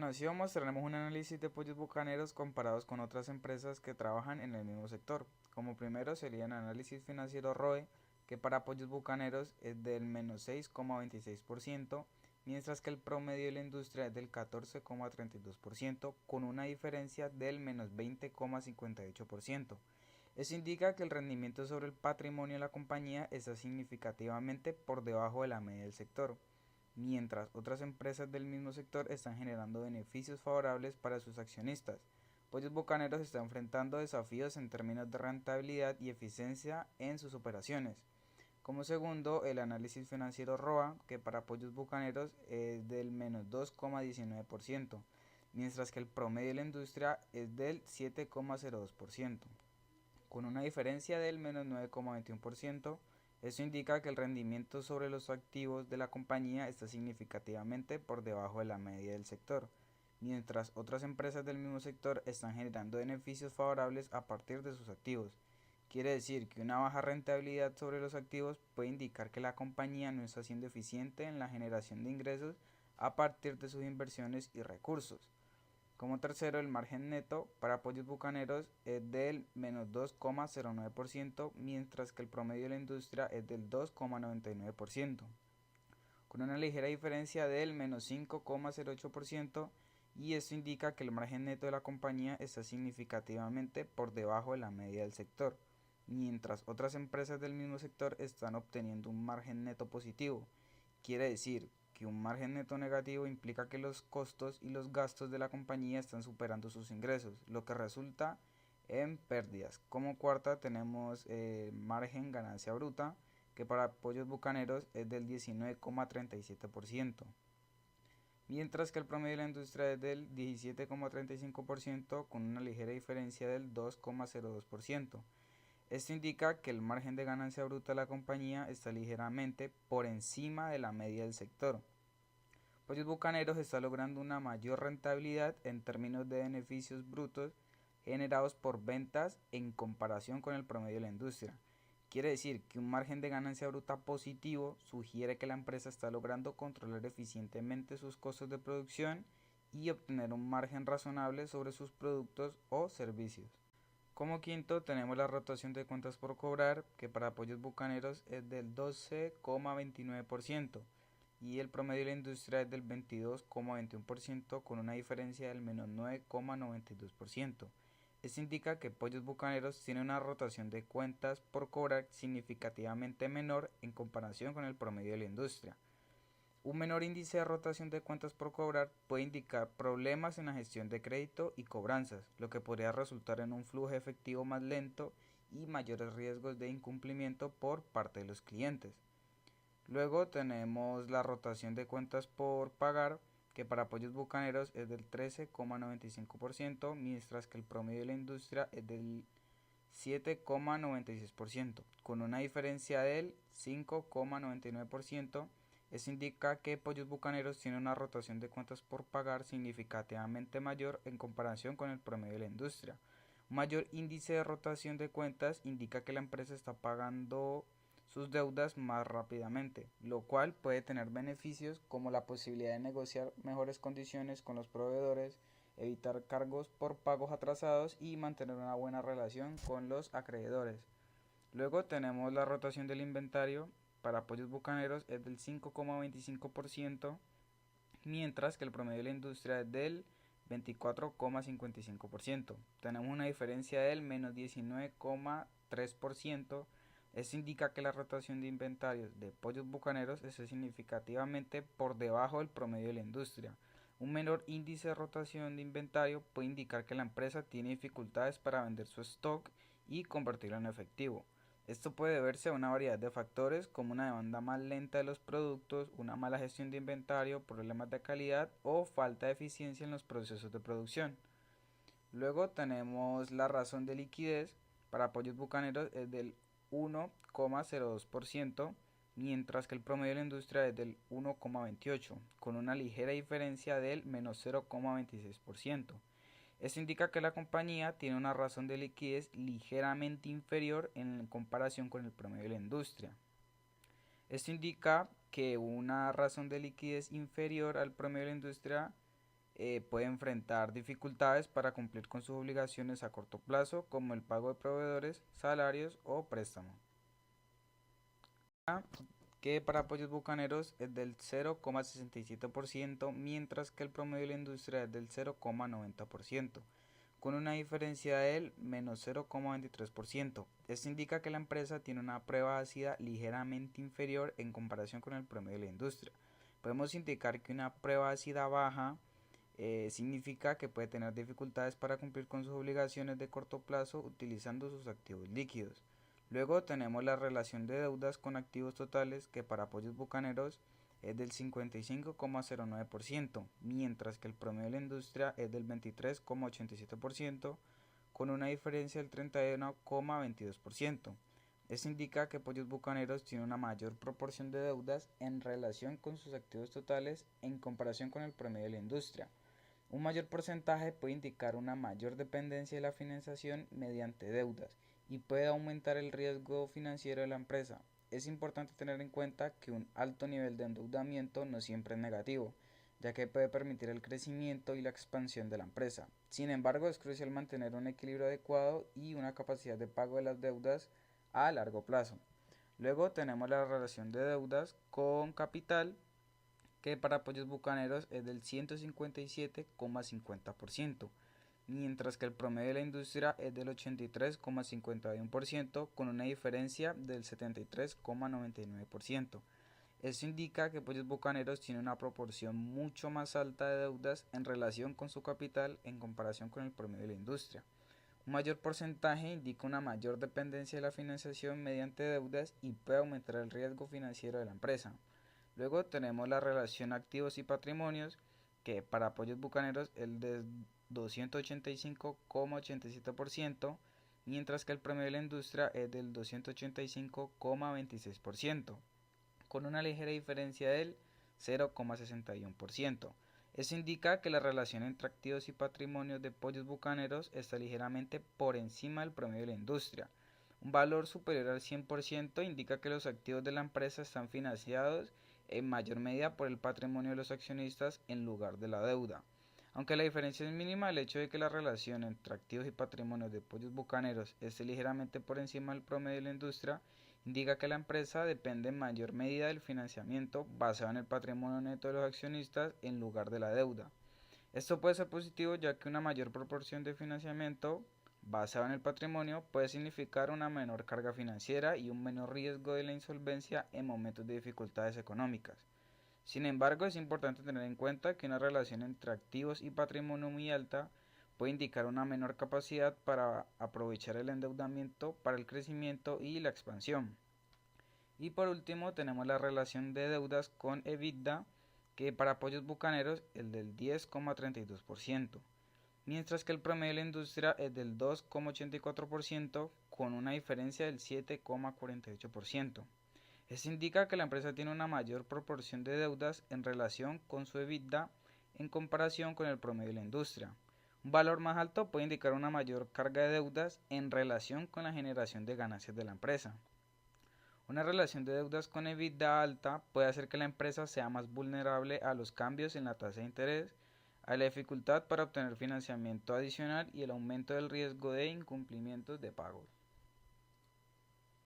Continuación mostraremos un análisis de pollos bucaneros comparados con otras empresas que trabajan en el mismo sector. Como primero sería el análisis financiero ROE, que para pollos bucaneros es del menos 6,26%, mientras que el promedio de la industria es del 14,32%, con una diferencia del menos 20,58%. Eso indica que el rendimiento sobre el patrimonio de la compañía está significativamente por debajo de la media del sector, mientras otras empresas del mismo sector están generando beneficios favorables para sus accionistas. Pollos Bucaneros está enfrentando desafíos en términos de rentabilidad y eficiencia en sus operaciones. Como segundo, el análisis financiero ROA, que para Pollos Bucaneros es del menos 2,19%, mientras que el promedio de la industria es del 7,02%, con una diferencia del menos 9,21%. Eso indica que el rendimiento sobre los activos de la compañía está significativamente por debajo de la media del sector, mientras otras empresas del mismo sector están generando beneficios favorables a partir de sus activos. Quiere decir que una baja rentabilidad sobre los activos puede indicar que la compañía no está siendo eficiente en la generación de ingresos a partir de sus inversiones y recursos. Como tercero, el margen neto para Pollos Bucaneros es del menos 2,09%, mientras que el promedio de la industria es del 2,99%, con una ligera diferencia del menos 5,08%, y esto indica que el margen neto de la compañía está significativamente por debajo de la media del sector, mientras otras empresas del mismo sector están obteniendo un margen neto positivo. Quiere decir que un margen neto negativo implica que los costos y los gastos de la compañía están superando sus ingresos, lo que resulta en pérdidas. Como cuarta tenemos margen ganancia bruta, que para Pollos Bucaneros es del 19,37%, mientras que el promedio de la industria es del 17,35%, con una ligera diferencia del 2,02%. Esto indica que el margen de ganancia bruta de la compañía está ligeramente por encima de la media del sector. Pollos Bucaneros está logrando una mayor rentabilidad en términos de beneficios brutos generados por ventas en comparación con el promedio de la industria. Quiere decir que un margen de ganancia bruta positivo sugiere que la empresa está logrando controlar eficientemente sus costos de producción y obtener un margen razonable sobre sus productos o servicios. Como quinto tenemos la rotación de cuentas por cobrar, que para Pollos Bucaneros es del 12,29%, y el promedio de la industria es del 22,21%, con una diferencia del menos 9,92%. Esto indica que Pollos Bucaneros tiene una rotación de cuentas por cobrar significativamente menor en comparación con el promedio de la industria. Un menor índice de rotación de cuentas por cobrar puede indicar problemas en la gestión de crédito y cobranzas, lo que podría resultar en un flujo efectivo más lento y mayores riesgos de incumplimiento por parte de los clientes. Luego tenemos la rotación de cuentas por pagar, que para Pollos Bucaneros es del 13,95%, mientras que el promedio de la industria es del 7,96%, con una diferencia del 5,99%. Eso indica que Pollos Bucaneros tiene una rotación de cuentas por pagar significativamente mayor en comparación con el promedio de la industria. Un mayor índice de rotación de cuentas indica que la empresa está pagando sus deudas más rápidamente, lo cual puede tener beneficios como la posibilidad de negociar mejores condiciones con los proveedores, evitar cargos por pagos atrasados y mantener una buena relación con los acreedores. Luego tenemos la rotación del inventario para Pollos Bucaneros es del 5,25%, mientras que el promedio de la industria es del 24,55%. Tenemos una diferencia del menos 19,3%. Esto indica que la rotación de inventarios de Pollos Bucaneros es significativamente por debajo del promedio de la industria. Un menor índice de rotación de inventario puede indicar que la empresa tiene dificultades para vender su stock y convertirlo en efectivo. Esto puede deberse a una variedad de factores como una demanda más lenta de los productos, una mala gestión de inventario, problemas de calidad o falta de eficiencia en los procesos de producción. Luego tenemos la razón de liquidez para Pollos Bucaneros es del 1,02%, mientras que el promedio de la industria es del 1,28%, con una ligera diferencia del menos 0,26%. Esto indica que la compañía tiene una razón de liquidez ligeramente inferior en comparación con el promedio de la industria. Esto indica que una razón de liquidez inferior al promedio de la industria puede enfrentar dificultades para cumplir con sus obligaciones a corto plazo, como el pago de proveedores, salarios o préstamos. Que para Pollos Bucaneros es del 0,67%, mientras que el promedio de la industria es del 0,90%, con una diferencia del menos 0,23%. Esto indica que la empresa tiene una prueba ácida ligeramente inferior en comparación con el promedio de la industria. Podemos indicar que una prueba ácida baja significa que puede tener dificultades para cumplir con sus obligaciones de corto plazo utilizando sus activos líquidos. Luego tenemos la relación de deudas con activos totales, que para Pollos Bucaneros es del 55,09%, mientras que el promedio de la industria es del 23,87%, con una diferencia del 31,22%. Esto indica que Pollos Bucaneros tiene una mayor proporción de deudas en relación con sus activos totales en comparación con el promedio de la industria. Un mayor porcentaje puede indicar una mayor dependencia de la financiación mediante deudas y puede aumentar el riesgo financiero de la empresa. Es importante tener en cuenta que un alto nivel de endeudamiento no siempre es negativo, ya que puede permitir el crecimiento y la expansión de la empresa. Sin embargo, es crucial mantener un equilibrio adecuado y una capacidad de pago de las deudas a largo plazo. Luego tenemos la relación de deudas con capital, que para Pollos Bucaneros es del 157,50%, mientras que el promedio de la industria es del 83,51%, con una diferencia del 73,99%. Esto indica que Pollos Bucaneros tiene una proporción mucho más alta de deudas en relación con su capital en comparación con el promedio de la industria. Un mayor porcentaje indica una mayor dependencia de la financiación mediante deudas y puede aumentar el riesgo financiero de la empresa. Luego tenemos la relación activos y patrimonios, que para Pollos Bucaneros es de 285,87%, mientras que el promedio de la industria es del 285,26%, con una ligera diferencia del 0,61%. Eso indica que la relación entre activos y patrimonios de Pollos Bucaneros está ligeramente por encima del promedio de la industria. Un valor superior al 100% indica que los activos de la empresa están financiados en mayor medida por el patrimonio de los accionistas en lugar de la deuda. Aunque la diferencia es mínima, el hecho de que la relación entre activos y patrimonios de Pollos Bucaneros esté ligeramente por encima del promedio de la industria indica que la empresa depende en mayor medida del financiamiento basado en el patrimonio neto de los accionistas en lugar de la deuda. Esto puede ser positivo, ya que una mayor proporción de financiamiento basado en el patrimonio puede significar una menor carga financiera y un menor riesgo de la insolvencia en momentos de dificultades económicas. Sin embargo, es importante tener en cuenta que una relación entre activos y patrimonio muy alta puede indicar una menor capacidad para aprovechar el endeudamiento para el crecimiento y la expansión. Y por último tenemos la relación de deudas con EBITDA, que para Pollos Bucaneros es del 10,32%, mientras que el promedio de la industria es del 2,84%, con una diferencia del 7,48%. Esto indica que la empresa tiene una mayor proporción de deudas en relación con su EBITDA en comparación con el promedio de la industria. Un valor más alto puede indicar una mayor carga de deudas en relación con la generación de ganancias de la empresa. Una relación de deudas con EBITDA alta puede hacer que la empresa sea más vulnerable a los cambios en la tasa de interés, a la dificultad para obtener financiamiento adicional y el aumento del riesgo de incumplimientos de pagos.